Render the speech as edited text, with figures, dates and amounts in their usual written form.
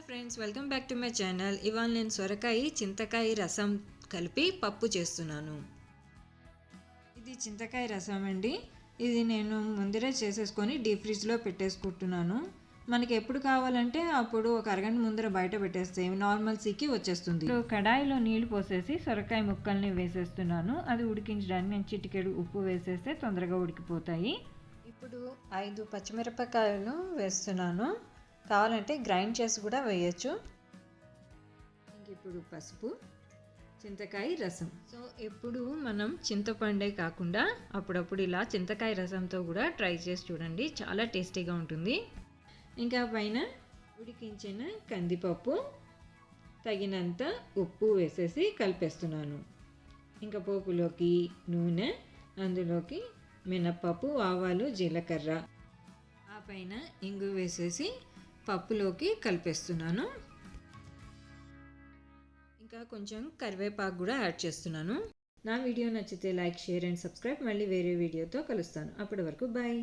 Friends, welcome back to my channel. ఇవాళ నేను సొరకాయ చింతకాయ రసం కలిపి పప్పు చేస్తున్నాను. ఇది చింతకాయ రసం అండి. ఇది నేను ముందరే చేసేసుకొని డీప్ ఫ్రిడ్జ్లో పెట్టేసుకుంటున్నాను. మనకి ఎప్పుడు కావాలంటే అప్పుడు ఒక అరగంట ముందర బయట పెట్టేస్తే నార్మల్సీకి వచ్చేస్తుంది. కడాయిలో నీళ్లు పోసేసి సొరకాయ ముక్కల్ని వేసేస్తున్నాను. అది ఉడికించడానికి నేను చిటికెడు ఉప్పు వేసేస్తే తొందరగా ఉడికిపోతాయి. ఇప్పుడు 5 పచ్చిమిరపకాయలు వేస్తున్నాను. కావాలంటే గ్రైండ్ చేసి కూడా వేయచ్చు. ఇప్పుడు పసుపు, చింతకాయ రసం. సో ఎప్పుడు మనం చింతపండే కాకుండా అప్పుడప్పుడు ఇలా చింతకాయ రసంతో కూడా ట్రై చేసి చూడండి, చాలా టేస్టీగా ఉంటుంది. ఇంకా పైన ఉడికించిన కందిపప్పు, తగినంత ఉప్పు వేసేసి కలిపేస్తున్నాను. ఇంకా పోపులోకి నూనె, అందులోకి మినప్పప్పు, ఆవాలు, జీలకర్ర, ఆ పైన ఇంగు వేసేసి పప్పులోకి కలిపేస్తున్నాను. ఇంకా కొంచెం కరివేపాకు కూడా యాడ్ చేస్తున్నాను. నా వీడియో నచ్చితే లైక్, షేర్ అండ్ సబ్స్క్రైబ్. మళ్ళీ వేరే వీడియోతో కలుస్తాను. అప్పటి వరకు బాయ్.